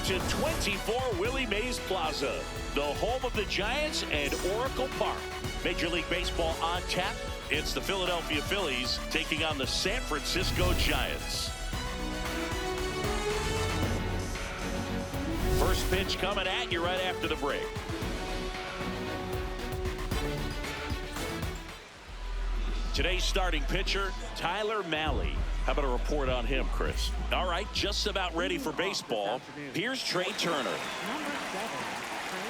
to 24 Willie Mays Plaza, the home of the Giants and Oracle Park. Major League Baseball on tap. It's the Philadelphia Phillies taking on the San Francisco Giants. First pitch coming at you right after the break. Today's starting pitcher, Tyler Mahle. How about a report on him, Chris? All right, just about ready for baseball. Here's Trey Turner. Number 7, Trey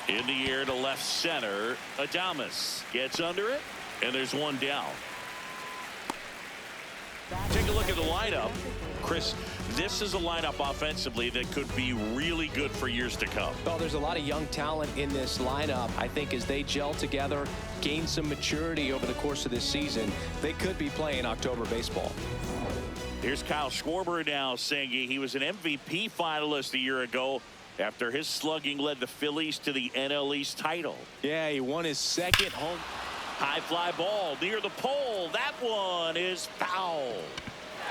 Turner. In the air to left center. Adames gets under it, and there's one down. Take a look at the lineup. Chris, this is a lineup offensively that could be really good for years to come. Well, there's a lot of young talent in this lineup. I think as they gel together, gain some maturity over the course of this season, they could be playing October baseball. Here's Kyle Schwarber now saying he was an MVP finalist a year ago after his slugging led the Phillies to the NL East title. Yeah, he won his second home. High fly ball near the pole. That one is foul.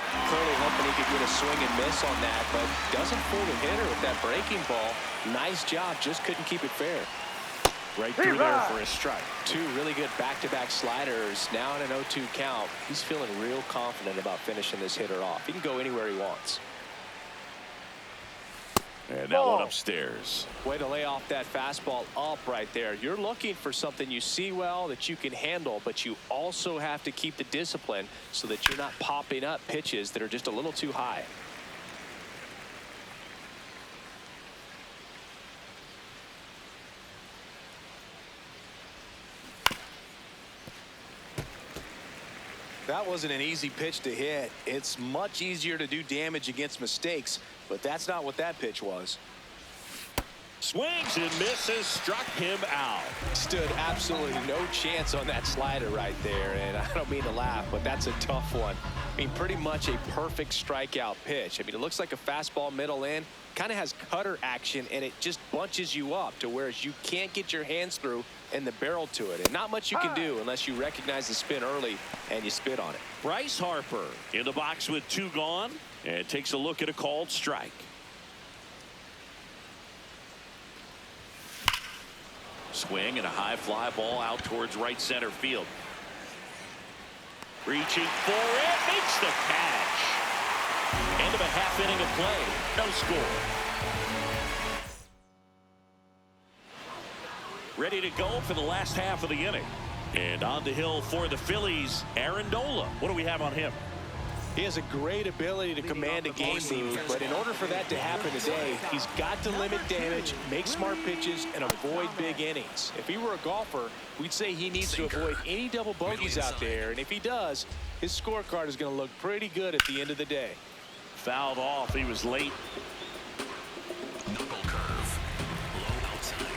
Clearly hoping he could get a swing and miss on that, but doesn't fool the hitter with that breaking ball. Nice job, just couldn't keep it fair. Right through there for a strike. Two really good back-to-back sliders. Now in an 0-2 count. He's feeling real confident about finishing this hitter off. He can go anywhere he wants. And that one upstairs. Way to lay off that fastball up right there. You're looking for something you see well that you can handle, but you also have to keep the discipline so that you're not popping up pitches that are just a little too high. That wasn't an easy pitch to hit. It's much easier to do damage against mistakes, but that's not what that pitch was. Swings and misses, struck him out. Stood absolutely no chance on that slider right there, and I don't mean to laugh, but that's a tough one. I mean, pretty much a perfect strikeout pitch. I mean, it looks like a fastball middle in, kind of has cutter action, and it just bunches you up to whereas you can't get your hands through and the barrel to it, and not much you can do unless you recognize the spin early and you spit on it. Bryce Harper in the box with two gone and takes a look at a called strike. Swing and a high fly ball out towards right center field. Reaching for it, makes the catch. End of a half inning of play, no score. Ready to go for the last half of the inning. And on the hill for the Phillies, Aaron Nola. What do we have on him? He has a great ability to command a game move, but in order for that to happen today, he's got to limit damage, make smart pitches, and avoid big innings. If he were a golfer, we'd say he needs to avoid any double bogeys out there, and if he does, his scorecard is going to look pretty good at the end of the day. Fouled off. He was late. Knuckle curve. Low outside.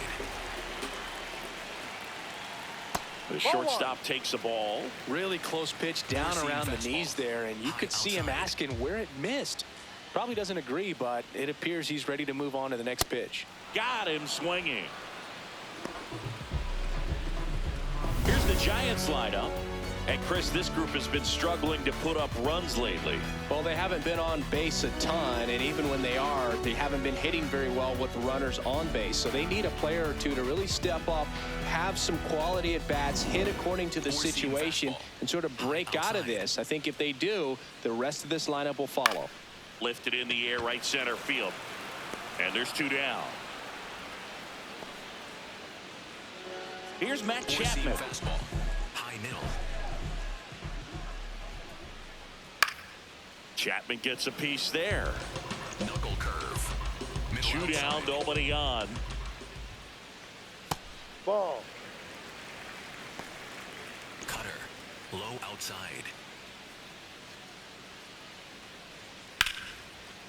The shortstop takes the ball. Really close pitch down around the knees there, and you could see him asking where it missed. Probably doesn't agree, but it appears he's ready to move on to the next pitch. Got him swinging. Here's the Giants lineup. And Chris, this group has been struggling to put up runs lately. Well, they haven't been on base a ton, and even when they are, they haven't been hitting very well with runners on base. So they need a player or two to really step up, have some quality at bats, hit according to the situation, and sort of break out of this. I think if they do, the rest of this lineup will follow. Lifted in the air, right center field. And there's two down. Here's Matt Chapman. Fastball. High middle. Chapman gets a piece there. Knuckle curve. Middle Two down, outside. nobody on. Ball. Cutter. Low outside.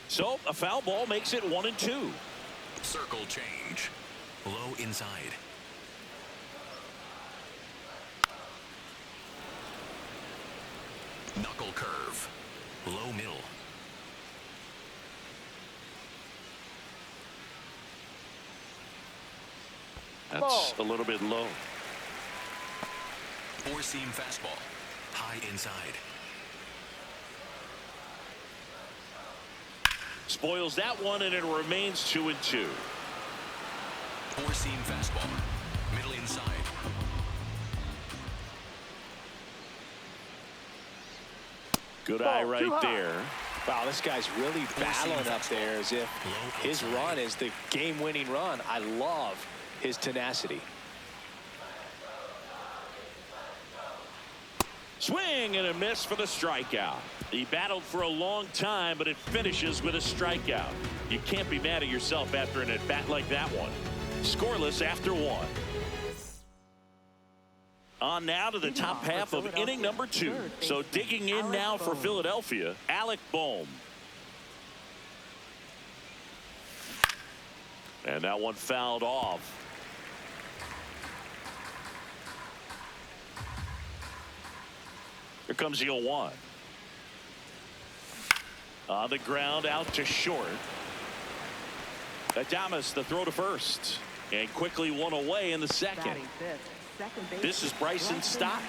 So a foul ball makes it 1-2. Circle change. Low inside. Knuckle curve. Low middle. That's a little bit low. Four-seam fastball. High inside. Spoils that one, and it remains 2-2. Four-seam fastball. Middle inside. Good eye right there. Wow, this guy's really battling up there as if his run is the game-winning run. I love his tenacity. Swing and a miss for the strikeout. He battled for a long time, but it finishes with a strikeout. You can't be mad at yourself after an at-bat like that one. Scoreless after one. On now to the top half of inning number 2. So digging in now for Philadelphia, Alec Bohm. And that one fouled off. Here comes the 0-1. On the ground, out to short. Adames, the throw to first. And quickly one away in the second. This is Bryson Stott.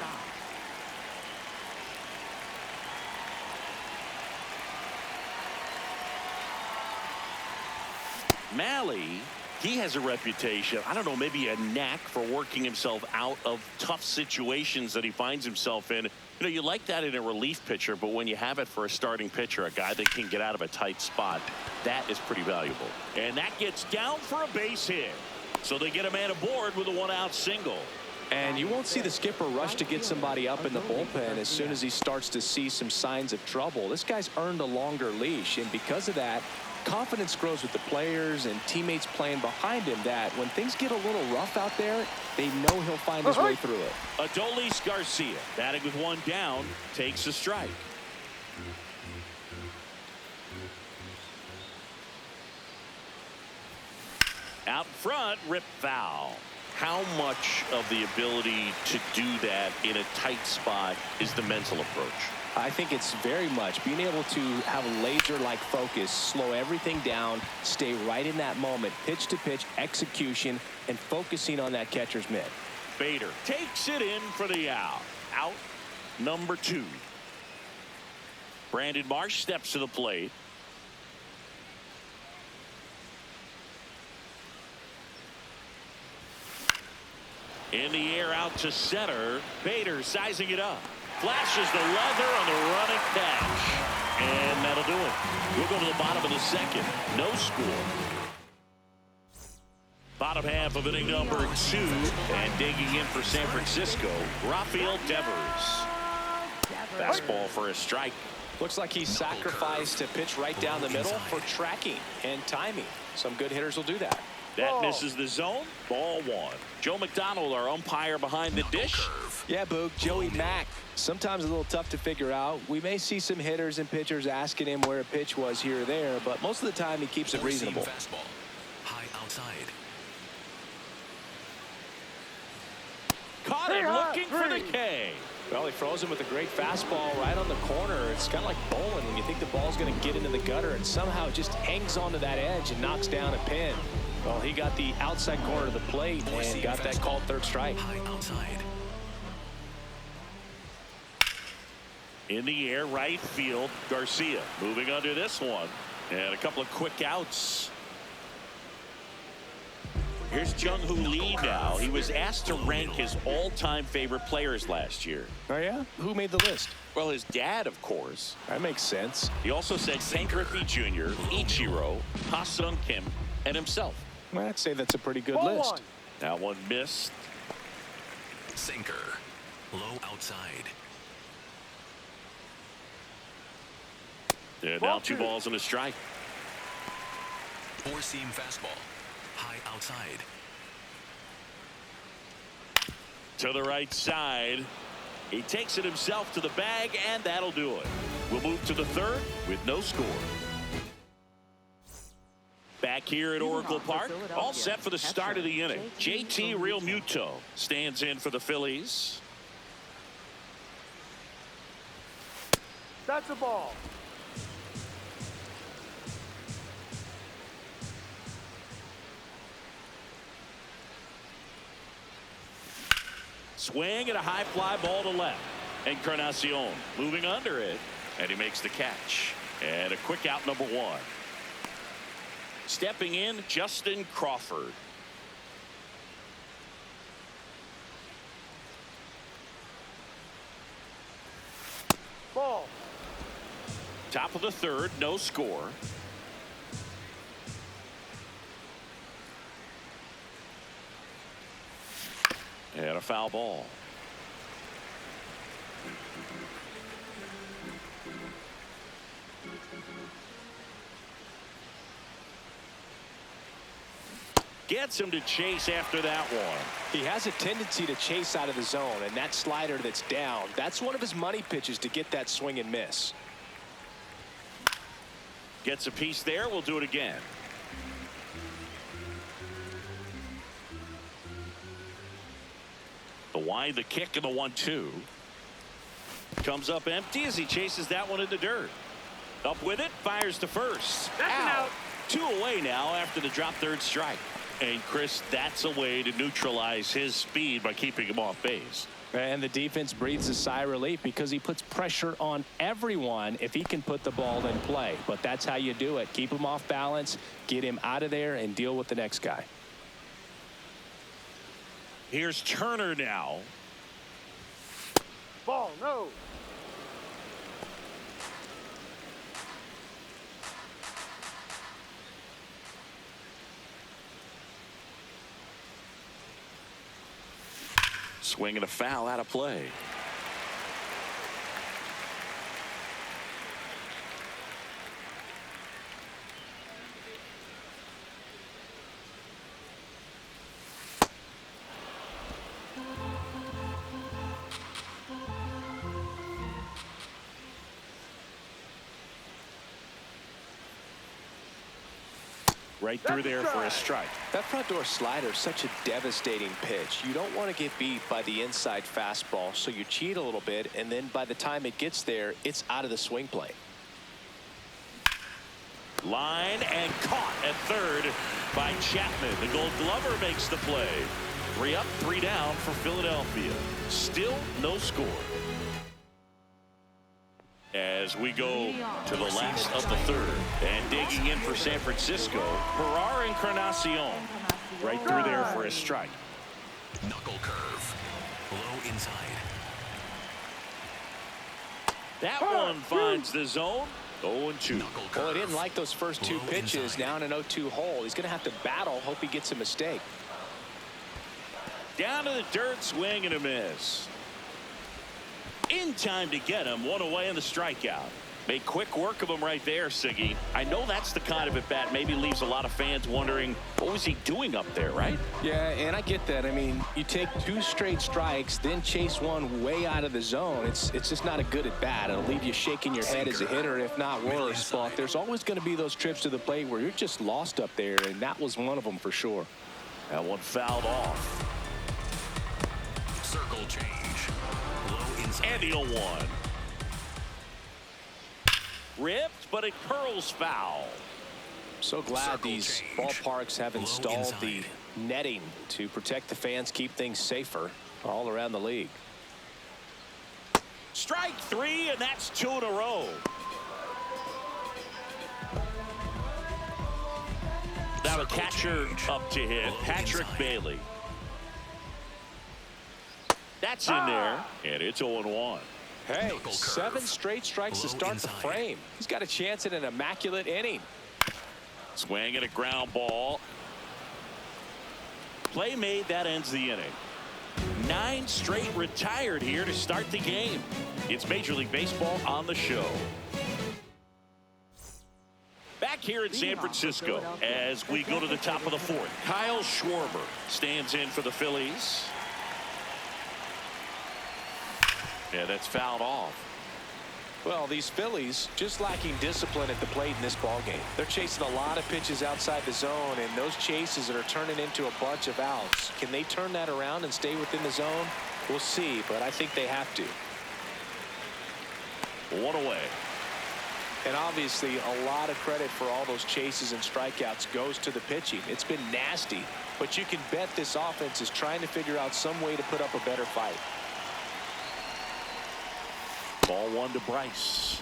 Malley, he has a reputation, I don't know, maybe a knack for working himself out of tough situations that he finds himself in. You know, you like that in a relief pitcher, but when you have it for a starting pitcher, a guy that can get out of a tight spot, that is pretty valuable. And that gets down for a base hit. So they get a man aboard with a one-out single. And you won't see the skipper rush to get somebody up in the bullpen as soon as he starts to see some signs of trouble. This guy's earned a longer leash, and because of that, confidence grows with the players and teammates playing behind him that when things get a little rough out there, they know he'll find his way through it. Adolis Garcia, batting with one down, takes a strike. Out front, rip foul. How much of the ability to do that in a tight spot is the mental approach? I think it's very much being able to have a laser-like focus, slow everything down, stay right in that moment, pitch to pitch execution, and focusing on that catcher's mitt. Bader takes it in for the out. Out number 2. Brandon Marsh steps to the plate. In the air out to center. Bader sizing it up. Flashes the leather on the running catch. And that'll do it. We'll go to the bottom of the second. No score. Bottom half of inning number 2. And digging in for San Francisco, Rafael Devers. Fastball for a strike. Looks like he sacrificed a pitch right down the middle for tracking and timing. Some good hitters will do that. That misses the zone. Ball 1. Joe McDonald, our umpire behind the dish. Yeah, Boog, Joey Mack. Sometimes a little tough to figure out. We may see some hitters and pitchers asking him where a pitch was here or there, but most of the time he keeps it reasonable. Fastball. High outside. Caught it looking for the K. Well, he froze him with a great fastball right on the corner. It's kind of like bowling when you think the ball's going to get into the gutter and somehow it just hangs onto that edge and knocks down a pin. Well, he got the outside corner of the plate and got that called third strike. High outside. In the air, right field, Garcia moving under this one. And a couple of quick outs. Here's Jung-Hoo Lee now. He was asked to rank his all-time favorite players last year. Oh, yeah? Who made the list? Well, his dad, of course. That makes sense. He also said Ken Griffey Jr., Ichiro, Ha-Sung Kim, and himself. Well, I'd say that's a pretty good list. That one missed. Sinker. Low outside. And now 2 balls and a strike. Four-seam fastball. High outside. To the right side. He takes it himself to the bag, and that'll do it. We'll move to the 3rd with no score. Back here at Oracle Park, all set for the start of the inning. JT Realmuto stands in for the Phillies. That's a ball. Swing and a high fly ball to left. Encarnacion moving under it, and he makes the catch. And a quick out, number one. Stepping in, Justin Crawford. Ball. Top of the third, no score. And a foul ball. Gets him to chase after that one. He has a tendency to chase out of the zone, and that slider that's down, that's one of his money pitches to get that swing and miss. Gets a piece there. We'll do it again. The wide, the kick, and the 1-2. Comes up empty as he chases that one in the dirt. Up with it, fires to first. That's an out. 2 away now after the drop third strike. And Chris, that's a way to neutralize his speed by keeping him off base. And the defense breathes a sigh of relief because he puts pressure on everyone if he can put the ball in play. But that's how you do it. Keep him off balance, get him out of there, and deal with the next guy. Here's Turner now. Ball, no. Swing and a foul out of play. Right through there for a strike. That front door slider is such a devastating pitch. You don't want to get beat by the inside fastball, so you cheat a little bit, and then by the time it gets there, it's out of the swing plane. Line and caught at third by Chapman. The Gold Glover makes the play. 3 up, 3 down for Philadelphia. Still no score. As we go to the last of the third, and digging in for San Francisco, Ferrar Encarnacion. Right through there for a strike. Knuckle curve. Low inside. That one finds the zone. 0-2. Well, he didn't like those first 2 pitches. Now in an 0-2 hole. He's going to have to battle. Hope he gets a mistake. Down to the dirt, swing and a miss. In time to get him. 1 away in the strikeout. Made quick work of him right there, Siggy. I know that's the kind of at bat maybe leaves a lot of fans wondering what was he doing up there, right? Yeah, and I get that. I mean, you take 2 straight strikes, then chase one way out of the zone. It's just not a good at bat. It'll leave you shaking your head as a hitter, if not worse. But there's always going to be those trips to the plate where you're just lost up there, and that was one of them for sure. That one fouled off. Circle change. Low inside. And the 0-1. Ripped, but it curls foul. So glad Circle these change. ballparks have Low installed the inside. netting to protect the fans, keep things safer all around the league. Strike 3, and that's 2 in a row. Now the catcher up to hit, Low Patrick inside. Bailey. That's in there, and it's 0-1. Hey, Knuckle curve. 7 straight strikes to Low start the inside. frame. He's got a chance at an immaculate inning. Swing and a ground ball. Play made, that ends the inning. 9 straight retired here to start the game. It's Major League Baseball on the show. Back here in San Francisco as we go to the top of the 4th. Kyle Schwarber stands in for the Phillies. Yeah, that's fouled off. Well, these Phillies just lacking discipline at the plate in this ballgame. They're chasing a lot of pitches outside the zone, and those chases are turning into a bunch of outs. Can they turn that around and stay within the zone? We'll see, but I think they have to. 1 away. And obviously, a lot of credit for all those chases and strikeouts goes to the pitching. It's been nasty, but you can bet this offense is trying to figure out some way to put up a better fight. Ball one to Bryce.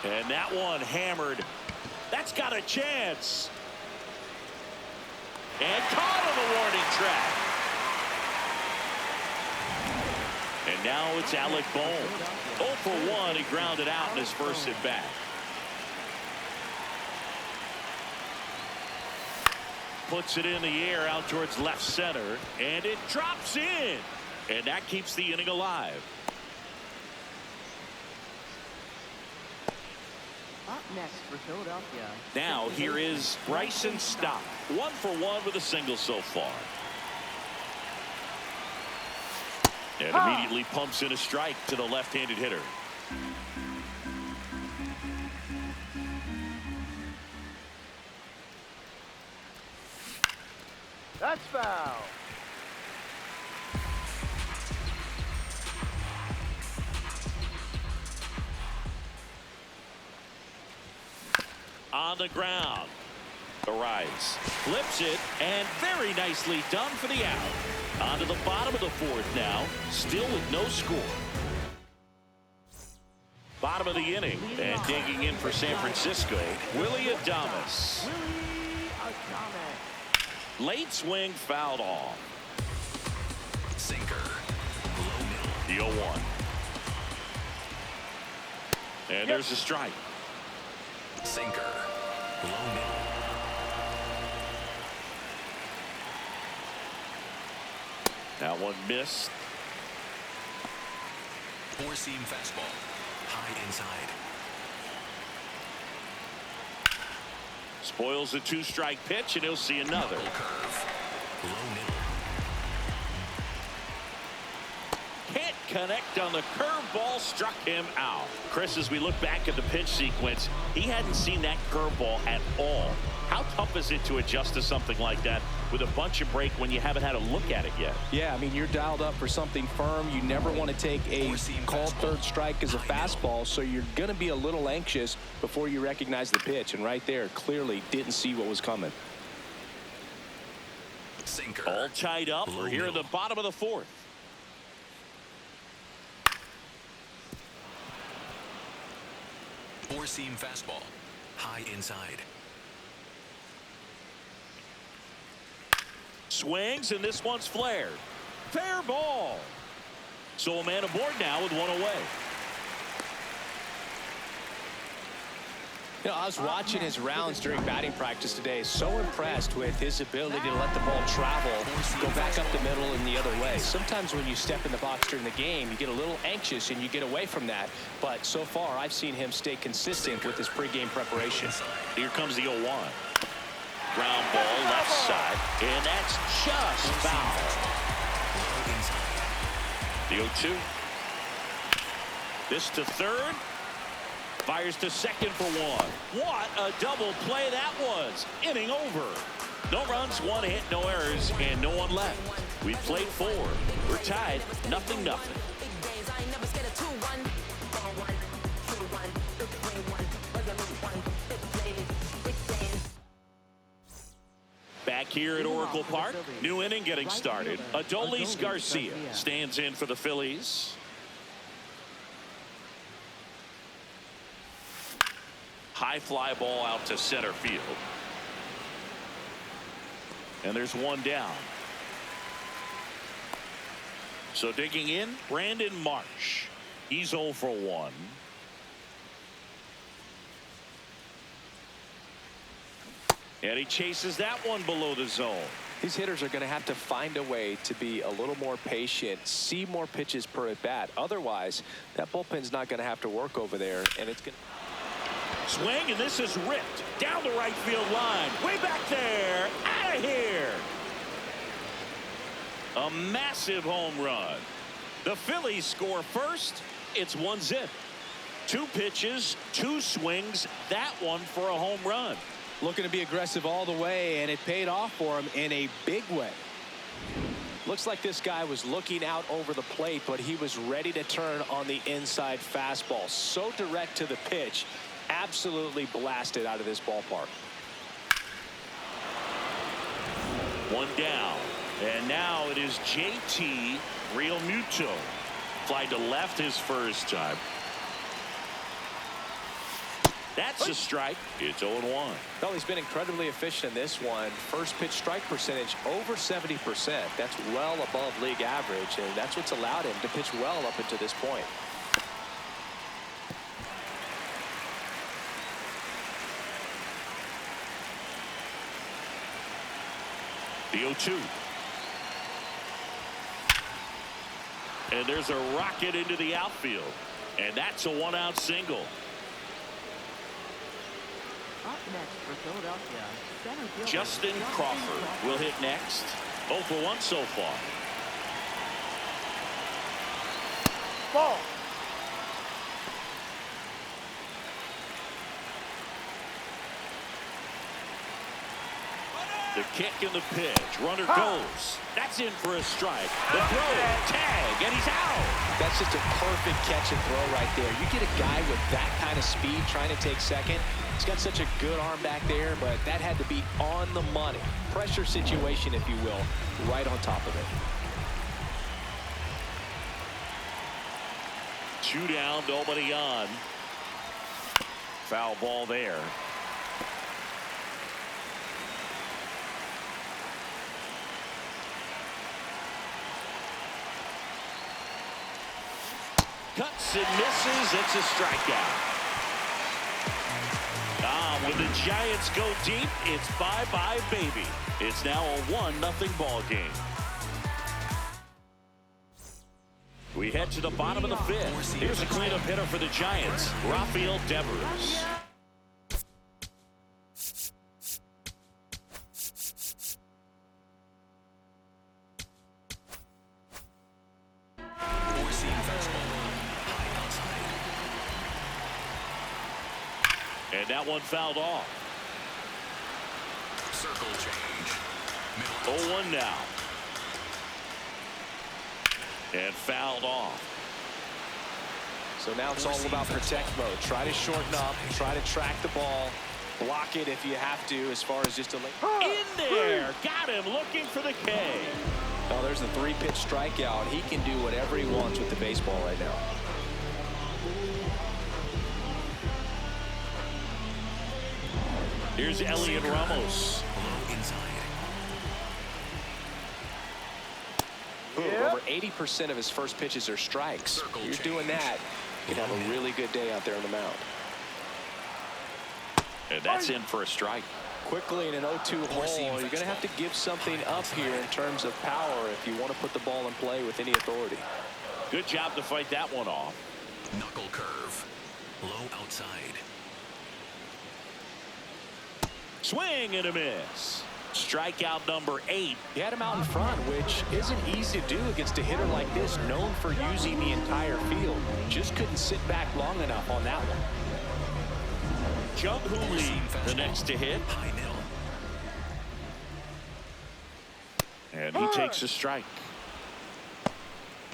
And that one hammered. That's got a chance. And caught on the warning track. And now it's Alec Bohm. 0 for 1. He grounded out in his first at bat. Puts it in the air out towards left center. And it drops in. And that keeps the inning alive. Up next for Philadelphia. Now here is Bryson Stott. 1 for 1 with a single so far. And immediately pumps in a strike to the left-handed hitter. That's foul. On the ground. Arise. Flips it, and very nicely done for the out. On to the bottom of the fourth now, still with no score. Bottom of the inning, and digging in for San Francisco, Willie Adames. Late swing fouled off. Sinker. Low middle. The 0-1. And there's a strike. Sinker. Low middle. That one missed. Four-seam fastball. High inside. Spoils a 2-strike pitch, and he'll see another. Knuckle curve. Low middle. Can't connect on the curveball, struck him out. Chris, as we look back at the pitch sequence, he hadn't seen that curveball at all. How tough is it to adjust to something like that with a bunch of break when you haven't had a look at it yet? Yeah, I mean, you're dialed up for something firm. You never want to take a called third strike as a fastball, so you're going to be a little anxious before you recognize the pitch. And right there, clearly didn't see what was coming. Sinker. All tied up. We're here in the bottom of the fourth. Four-seam fastball. High inside. Swings, and this one's flared. Fair ball. So a man aboard now with one away. You know, I was watching his rounds during batting practice today. So impressed with his ability to let the ball travel, go back up the middle and the other way. Sometimes when you step in the box during the game, you get a little anxious and you get away from that. But so far, I've seen him stay consistent with his pregame preparation. Here comes the 0-1. Ground ball left side, and that's just foul. The 0-2. This to third. Fires to second for one. What a double play that was. Inning over. No runs, one hit, no errors, and no one left. We played 4. We're tied, 0-0. Back here at Oracle Park, new inning getting started. Adolis Garcia stands in for the Phillies. High fly ball out to center field. And there's one down. So digging in, Brandon Marsh. He's 0 for 1. And he chases that one below the zone. These hitters are going to have to find a way to be a little more patient, see more pitches per at bat. Otherwise, that bullpen's not going to have to work over there, and it's going to swing, and this is ripped down the right field line. Way back there. Out of here. A massive home run. The Phillies score first. It's 1-0. 2 pitches, 2 swings. That one for a home run. looking to be aggressive all the way, and it paid off for him in a big way. Looks like this guy was looking out over the plate, but he was ready to turn on the inside fastball. So direct to the pitch, absolutely blasted out of this ballpark. One down. And now it is JT Realmuto. Fly to left his first time. That's a strike. It's 0-1. Well, he's been incredibly efficient in this one. First pitch strike percentage over 70%. That's well above league average, and that's what's allowed him to pitch well up until this point. The 0-2. And there's a rocket into the outfield. And that's a one-out single. Up next for Philadelphia, center fielder Justin Crawford will hit next. 0 for 1 so far. Ball. The kick and the pitch. Runner goes. That's in for a strike. The throw, tag, and he's out. That's just a perfect catch and throw right there. You get a guy with that kind of speed trying to take second. He's got such a good arm back there, but that had to be on the money. Pressure situation, if you will, right on top of it. 2 down, nobody on. Foul ball there. Cuts and misses. It's a strikeout. When the Giants go deep, it's bye-bye, baby. It's now a 1-0 ball game. We head to the bottom of the 5th. Here's a cleanup hitter for the Giants, Rafael Devers. And that one fouled off. Circle change. 0-1 now. And fouled off. So now it's all about protect mode. Try to shorten up. Try to track the ball. Block it if you have to, as far as just a late. In there. Got him looking for the K. Well, there's a 3-pitch strikeout. He can do whatever he wants with the baseball right now. Here's Elliot Ramos. Low inside. Over 80% of his first pitches are strikes. You're doing that, you can have a really good day out there on the mound. And that's in for a strike. Quickly in an 0-2 hole, you're going to have to give something up here in terms of power if you want to put the ball in play with any authority. Good job to fight that one off. Knuckle curve. Low outside. Swing and a miss. Strikeout number 8. He had him out in front, which isn't easy to do against a hitter like this, known for using the entire field. Just couldn't sit back long enough on that one. Jung Hoo Lee, the next to hit. High middle. And he takes a strike.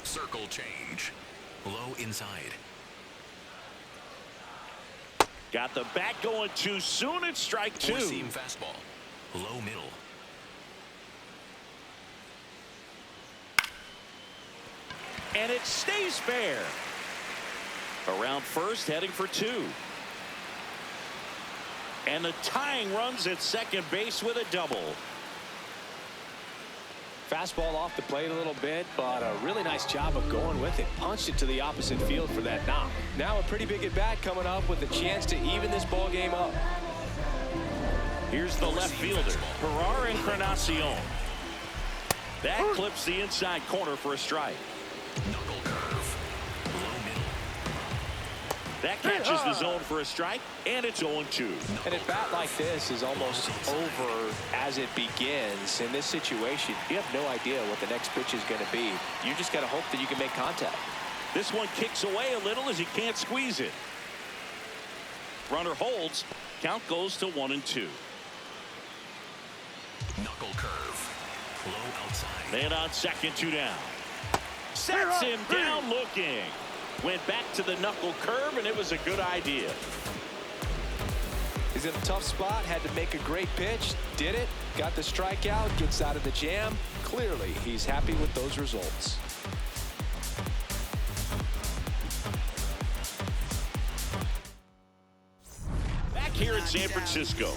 Circle change. Low inside. Got the bat going too soon. It's strike 2. Four-seam fastball. Low middle. And it stays fair. Around first, heading for 2. And the tying runs at second base with a double. Fastball off the plate a little bit, but a really nice job of going with it. Punched it to the opposite field for that knock. Now a pretty big at bat coming up with a chance to even this ball game up. Here's the left fielder, Ferrar Encarnacion. That clips the inside corner for a strike. Knuckle curve. Low middle. That catches the zone for a strike, and it's 0-2. And a bat like this is almost over as it begins. In this situation, you have no idea what the next pitch is going to be. You just got to hope that you can make contact. This one kicks away a little as he can't squeeze it. Runner holds. Count goes to 1-2. Knuckle curve. Low outside. Man on second, 2 down. Sets him down looking. Went back to the knuckle curve, and it was a good idea. He's in a tough spot, had to make a great pitch, did it, got the strikeout, gets out of the jam. Clearly, he's happy with those results. Back here in San Francisco.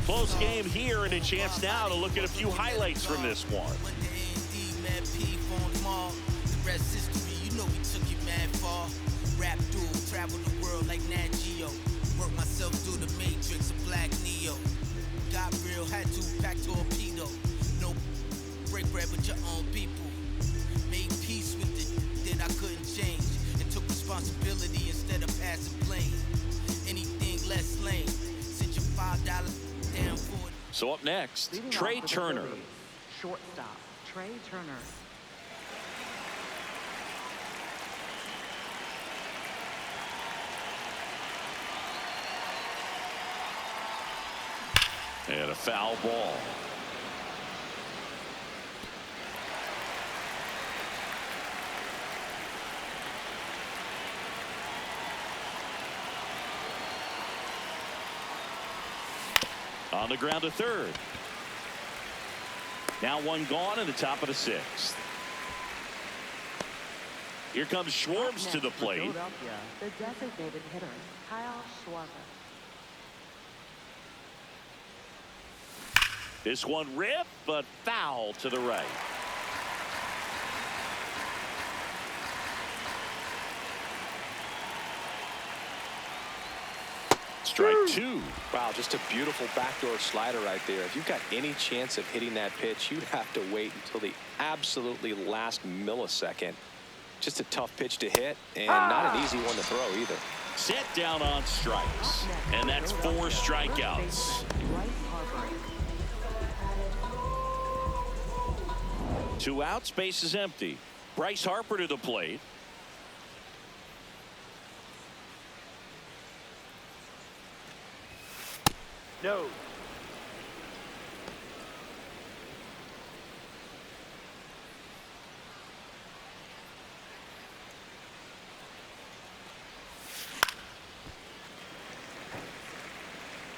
Close game here and a chance now to look at a few highlights from this one. You know we took it mad far. Rap duel, travel the world like Nat Geo. Work myself through the matrix of Black Neo. Got real, had to pack torpedo. No break bread with your own people. Made peace with it that I couldn't change. And took responsibility instead of passing blame. Anything less lame. Sent your $5 down for it. So up next, Leading Trey off for the Turner. Phillies, shortstop, Trey Turner. And a foul ball. On the ground to third. Now one gone in the top of the sixth. Here comes Schwartz to the plate. Philadelphia, the designated hitter, Kyle Schwarber. This one ripped, but foul to the right. Strike two. Wow, just a beautiful backdoor slider right there. If you've got any chance of hitting that pitch, you'd have to wait until the absolutely last millisecond. Just a tough pitch to hit, and not an easy one to throw either. Set down on strikes, and that's 4 strikeouts. Bryce Harper. 2 outs, base is empty. Bryce Harper to the plate. No.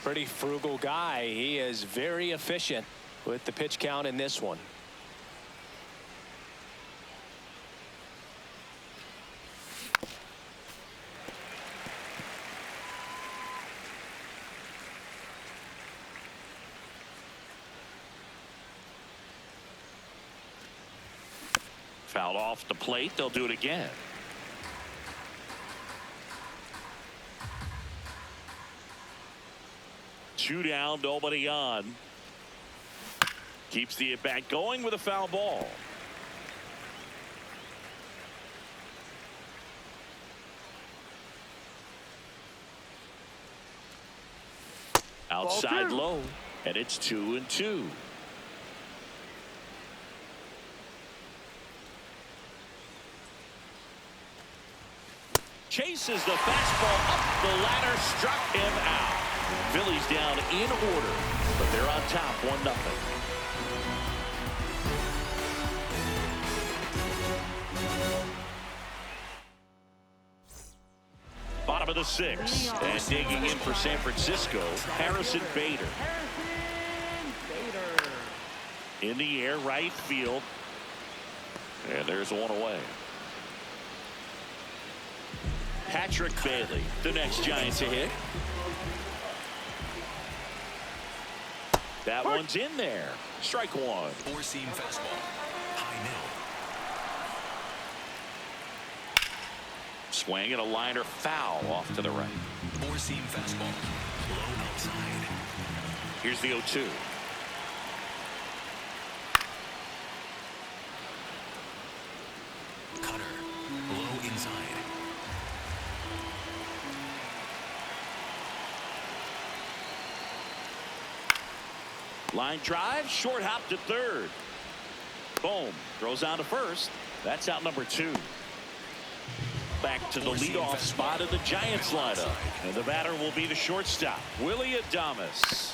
Pretty frugal guy. He is very efficient with the pitch count in this one. Fouled off the plate. They'll do it again. Two down, nobody on. Keeps the at-bat going with a foul ball. Outside low, and it's 2-2. Chases the fastball up the ladder, struck him out. Phillies down in order, but they're on top 1-0. Bottom of the 6th, and digging in for San Francisco, Harrison Bader. In the air, right field, and there's one away. Patrick Bailey, the next Giant to hit. That one's in there. Strike one. Four-seam fastball. High middle. Swing and a liner foul off to the right. Four-seam fastball. Low outside. Here's the 0-2. Cutter. Low inside. Line drive, short hop to third. Boom. Throws on to first. That's out number 2. Back to the leadoff spot of the Giants lineup. And the batter will be the shortstop, Willie Adames.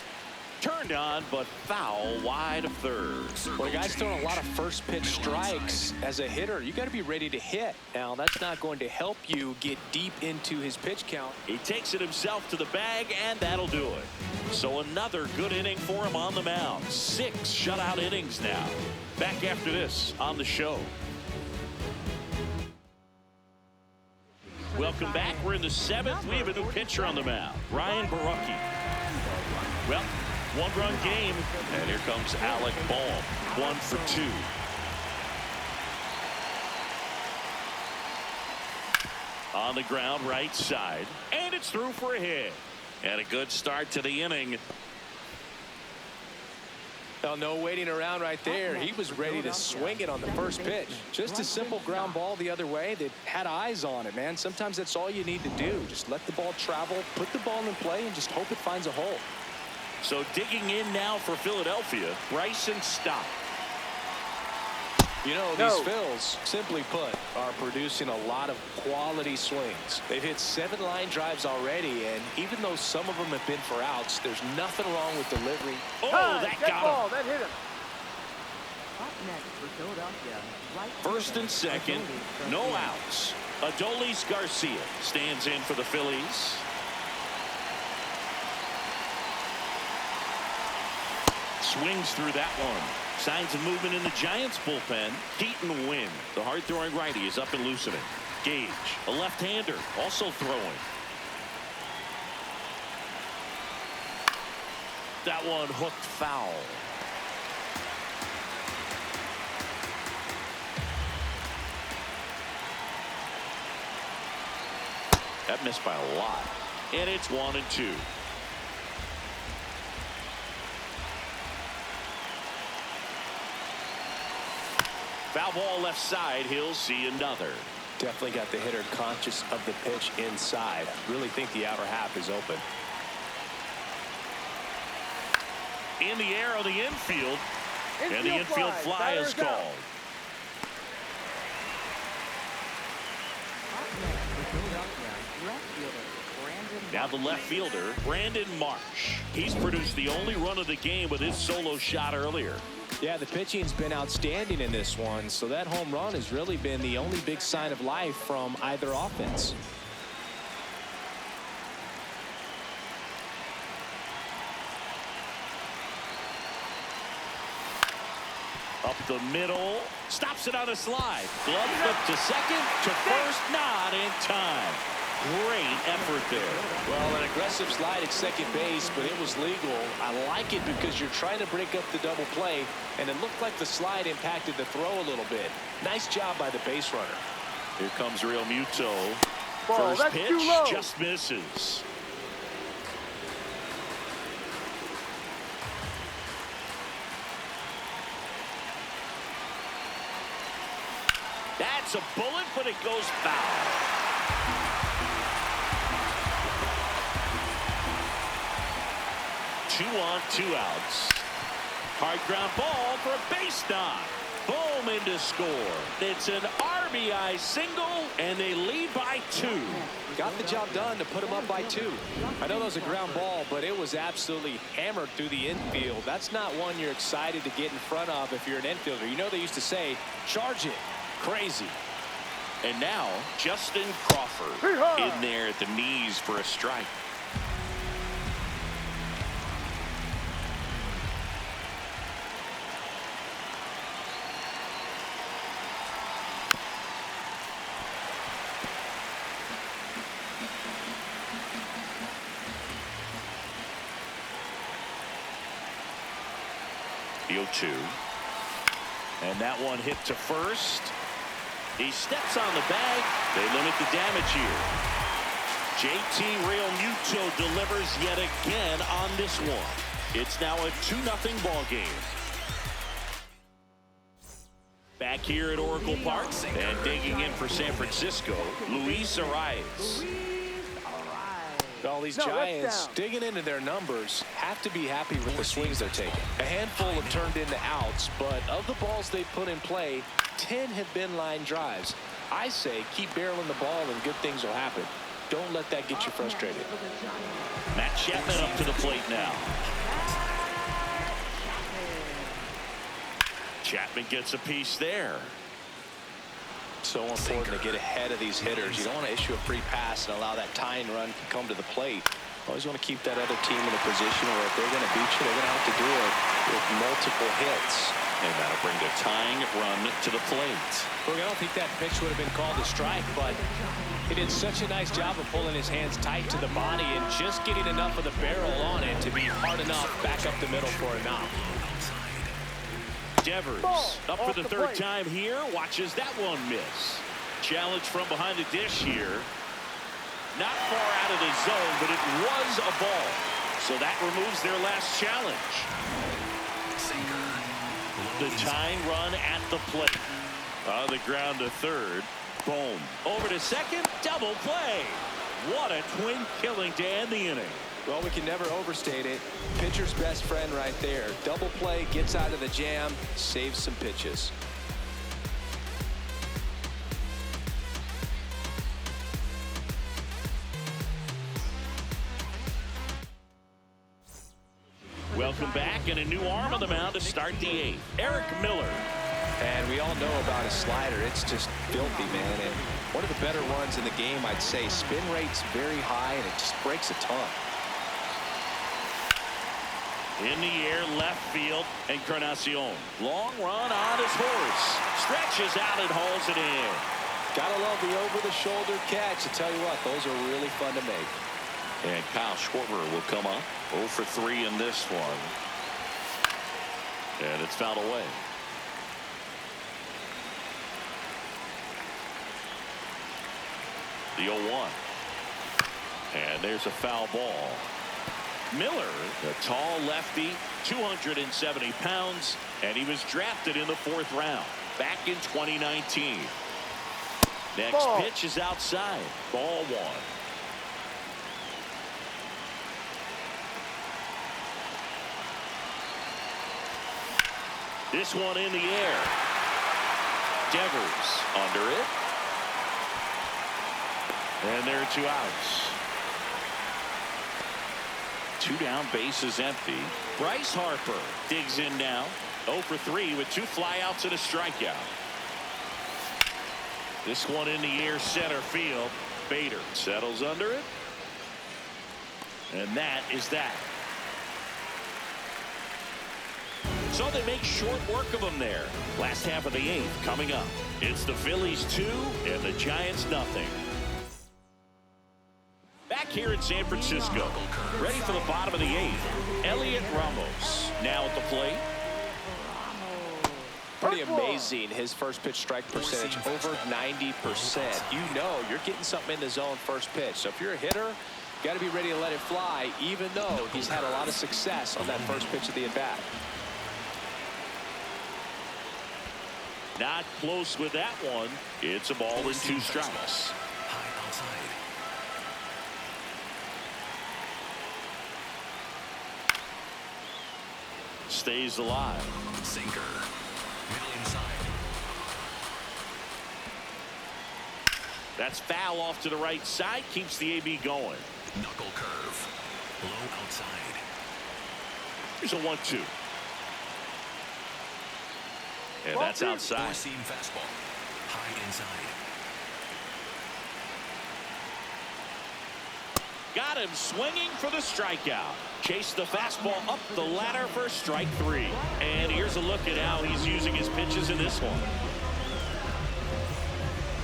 Turned on, but foul wide of third. Well, the guy's throwing a lot of first pitch strikes. As a hitter, you got to be ready to hit. Now, that's not going to help you get deep into his pitch count. He takes it himself to the bag, and that'll do it. So another good inning for him on the mound. 6 shutout innings now. Back after this on the show. Welcome back. We're in the 7th. We have a new pitcher on the mound, Ryan Barucki. Well, 1-run game, and here comes Alec Bohm, 1 for 2. On the ground, right side, and it's through for a hit. And a good start to the inning. Well, no waiting around right there. He was ready to swing it on the first pitch. Just a simple ground ball the other way. They had eyes on it, man. Sometimes that's all you need to do. Just let the ball travel, put the ball in play, and just hope it finds a hole. So digging in now for Philadelphia, Bryson Stott. You know, these Phils, simply put, are producing a lot of quality swings. They've hit 7 line drives already, and even though some of them have been for outs, there's nothing wrong with delivery. Oh, that got him. That hit him. Up next for Philadelphia. Right First and second, no outs. Adolis Garcia stands in for the Phillies. Swings through that one. Signs of movement in the Giants bullpen. Keaton Wynn, the hard-throwing righty, is up and loosening. Gage, a left-hander, also throwing. That one hooked foul. That missed by a lot. And it's 1-2. Foul ball left side. He'll see another. Definitely got the hitter conscious of the pitch inside. Really think the outer half is open. In the air on the infield. And the infield fly is called. Now the left fielder, Brandon Marsh. He's produced the only run of the game with his solo shot earlier. Yeah, the pitching's been outstanding in this one, so that home run has really been the only big sign of life from either offense. Up the middle, stops it on a slide. Glove flip to second, to first, not in time. Great effort there. Well, an aggressive slide at second base, but it was legal. I like it because you're trying to break up the double play, and it looked like the slide impacted the throw a little bit. Nice job by the base runner. Here comes Real Muto. Ball, First that's pitch too low. just misses. That's a bullet, but it goes foul. 2 on, 2 outs. Hard ground ball for a base knock. Boom, in to score. It's an RBI single, and they lead by 2. Got the job done to put him up by 2. I know that was a ground ball, but it was absolutely hammered through the infield. That's not one you're excited to get in front of if you're an infielder. You know they used to say, charge it. Crazy. And now, Justin Crawford in there at the knees for a strike. The 0-2. And that one hit to first. He steps on the bag. They limit the damage here. JT Real Muto delivers yet again on this one. It's now a 2-0 ball game. Back here at Oracle Park and digging in for San Francisco, Luis Arias. All these Giants digging into their numbers have to be happy with the swings they're taking. A handful have turned into outs, but of the balls they put in play, 10 have been line drives. I say keep barreling the ball and good things will happen. Don't let that get you frustrated. Matt Chapman up to the plate now. Chapman gets a piece there. So important to get ahead of these hitters. You don't want to issue a free pass and allow that tying run to come to the plate. Always want to keep that other team in a position where if they're going to beat you, they're going to have to do it with multiple hits. And that'll bring the tying run to the plate. Look, I don't think that pitch would have been called a strike, but he did such a nice job of pulling his hands tight to the body and just getting enough of the barrel on it to be hard enough back up the middle for a knock. Devers up for the third time here. Watches that one miss. Challenge from behind the dish here. Not far out of the zone, but it was a ball. So that removes their last challenge. The tying run at the plate. On the ground to third. Boom. Over to second. Double play. What a twin killing to end the inning. Well, we can never overstate it. Pitcher's best friend right there. Double play, gets out of the jam, saves some pitches. Welcome back, and a new arm on the mound to start the eighth. Eric Miller. And we all know about his slider. It's just filthy, man. And one of the better ones in the game, I'd say. Spin rate's very high, and it just breaks a ton. In the air, left field, Encarnacion. Long run on his horse. Stretches out and hauls it in. Gotta love the over-the-shoulder catch. I tell you what, those are really fun to make. And Kyle Schwarber will come up. 0 for 3 in this one. And it's fouled away. The 0-1. And there's a foul ball. Miller, the tall lefty, 270 pounds, and he was drafted in the 4th round back in 2019. Next pitch is outside. Ball 1. This one in the air. Devers under it. And there are 2 outs. 2 down, bases empty. Bryce Harper digs in now. 0 for 3 with 2 flyouts and a strikeout. This one in the air, center field. Bader settles under it. And that is that. So they make short work of them there. Last half of the 8th coming up. It's the Phillies 2 and the Giants nothing. Back here in San Francisco, ready for the bottom of the 8th. Elliot Ramos now at the plate. Pretty amazing, his first pitch strike percentage over 90%. You know you're getting something in the zone first pitch. So if you're a hitter, you got to be ready to let it fly, even though he's had a lot of success on that first pitch of the at-bat. Not close with that one. It's a ball and 2 strikes. High outside. Stays alive. Sinker. Middle inside. That's foul off to the right side. Keeps the AB going. Knuckle curve. Low outside. Here's a 1-2. And that's outside. 4-seam fastball. High inside. Got him swinging for the strikeout. Chase the fastball up the ladder for strike 3. And here's a look at how he's using his pitches in this one.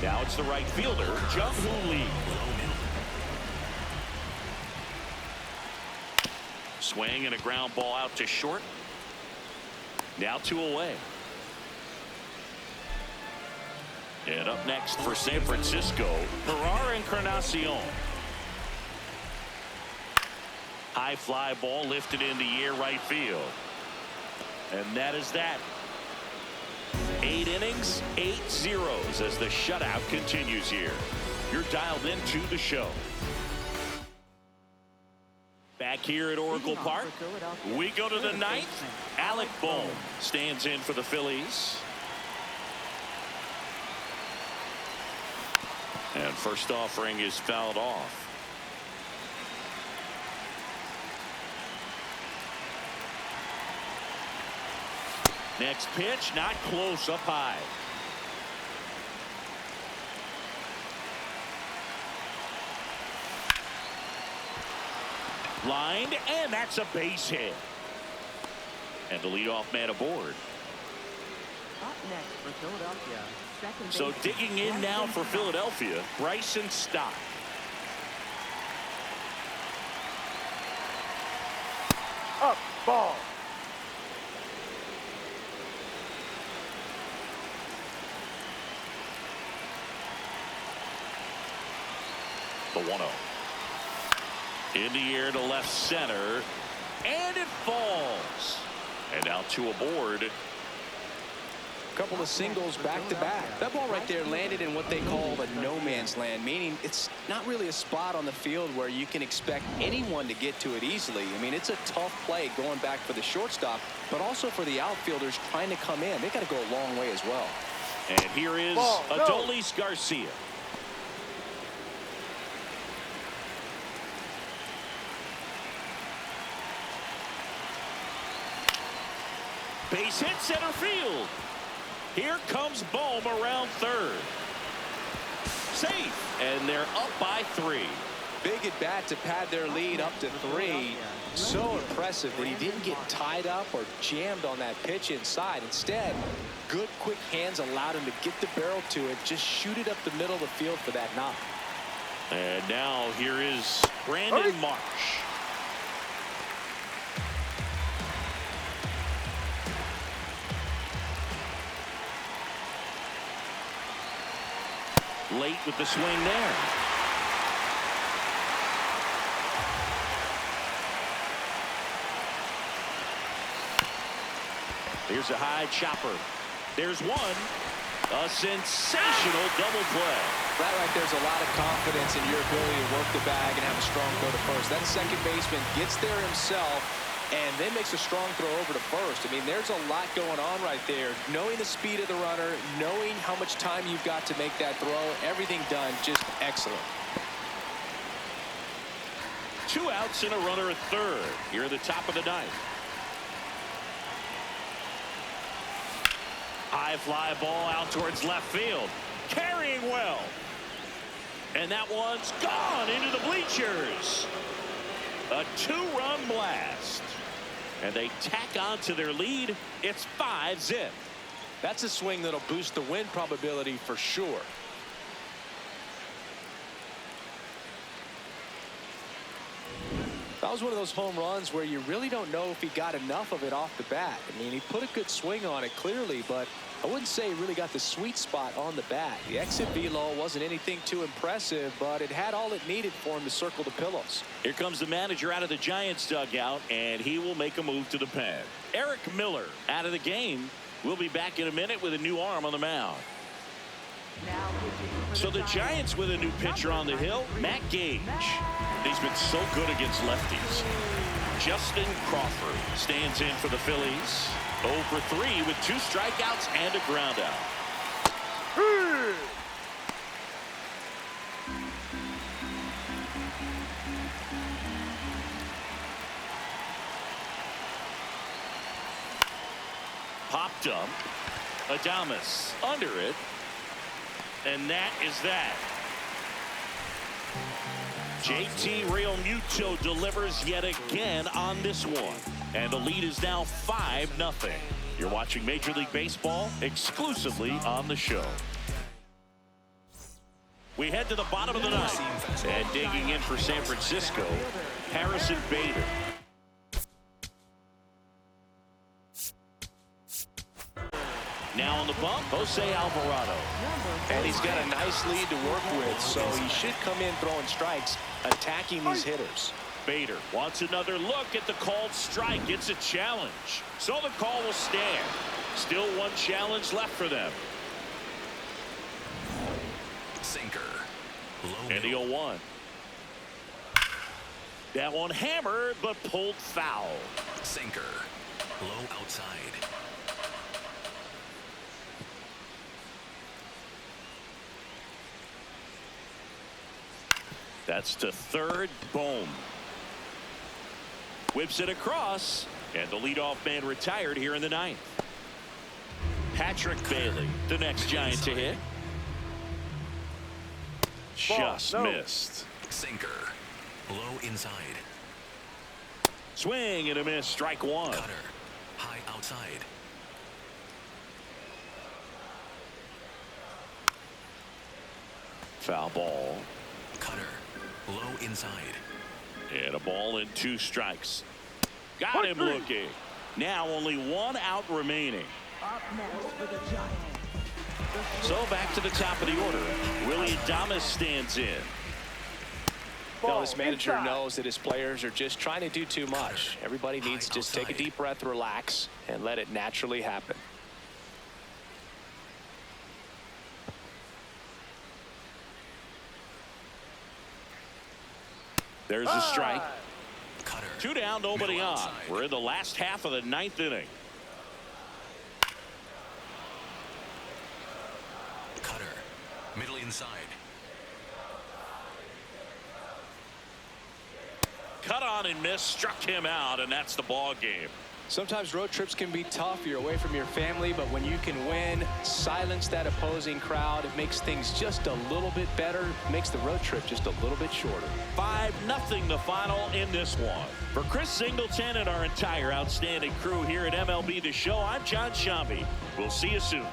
Now it's the right fielder, Jung-Hoo Lee. Swing and a ground ball out to short. Now 2 away. And up next for San Francisco, Gerard Encarnacion. High fly ball lifted in the air right field. And that is that. 8 innings, 8 zeros as the shutout continues here. You're dialed into the show. Back here at Oracle Park, we go to the 9th. Alec Bohm stands in for the Phillies. And first offering is fouled off. Next pitch, not close, up high. Lined, and that's a base hit. And the leadoff man aboard. Up next for Philadelphia, second So baseman, digging in now for Philadelphia, Bryson Stott. Up, ball. The 1-0. In the air to left center. And it falls. And now two aboard. Couple of singles back to back. That ball right there landed in what they call the no man's land, meaning it's not really a spot on the field where you can expect anyone to get to it easily. I mean, it's a tough play going back for the shortstop, but also for the outfielders trying to come in. They got to go a long way as well. And here is Adolis Garcia. Base hit center field. Here comes Bohm around third. Safe. And they're up by 3. Big at bat to pad their lead up to 3. So impressive that he didn't get tied up or jammed on that pitch inside. Instead, good quick hands allowed him to get the barrel to it, just shoot it up the middle of the field for that knock. And now here is Brandon Marsh. Late with the swing there. Here's a high chopper. There's one. A sensational double play. That right there's a lot of confidence in your ability to work the bag and have a strong throw to first. That second baseman gets there himself and then makes a strong throw over to first. I mean, there's a lot going on right there. Knowing the speed of the runner, knowing how much time you've got to make that throw, everything done just excellent. 2 outs and a runner at third here at the top of the 9th. High fly ball out towards left field. Carrying well. And that one's gone into the bleachers. A 2-run blast. And they tack on to their lead. It's 5-zip. That's a swing that'll boost the win probability for sure. That was one of those home runs where you really don't know if he got enough of it off the bat. I mean, he put a good swing on it clearly, but I wouldn't say he really got the sweet spot on the bat. The exit velo wasn't anything too impressive, but it had all it needed for him to circle the pillows. Here comes the manager out of the Giants dugout, and he will make a move to the pen. Eric Miller out of the game. We'll be back in a minute with a new arm on the mound. So the Giants with a new pitcher on the hill, Matt Gage. He's been so good against lefties. Justin Crawford stands in for the Phillies. 0 for 3 with 2 strikeouts and a ground out. Pop dump. Adames under it. And that is that. JT Realmuto delivers yet again on this one. And the lead is now 5-0. You're watching Major League Baseball exclusively on the show. We head to the bottom of the 9th. And digging in for San Francisco, Harrison Bader. Now on the bump, Jose Alvarado. And he's got a nice lead to work with, so he should come in throwing strikes, attacking these hitters. Bader wants another look at the called strike. It's a challenge. So the call will stand. Still one challenge left for them. Sinker. Low And the 0-1. That one hammered, but pulled foul. sinker. Low outside. That's to third. Boom. Whips it across, and the leadoff man retired here in the 9th. Patrick Bailey, the next Giant to hit. Just missed. Sinker. Low inside. Swing and a miss. Strike one. Cutter. High outside. Foul ball. Cutter. Low inside. And a ball and 2 strikes. Got him looking. Now only 1 out remaining. Up next for the Giants. So back to the top of the order. Willie Adames stands in. No, this manager knows that his players are just trying to do too much. Everybody needs to just take a deep breath, relax, and let it naturally happen. There's a strike. Cutter. 2 down, nobody Middle on. outside. We're in the last half of the 9th inning. Cutter. Middle inside. Cut on and miss, struck him out, and that's the ball game. Sometimes road trips can be tough. You're away from your family, but when you can win, silence that opposing crowd, it makes things just a little bit better, makes the road trip just a little bit shorter. 5-0 the final in this one. For Chris Singleton and our entire outstanding crew here at MLB The Show, I'm John Shambi. We'll see you soon.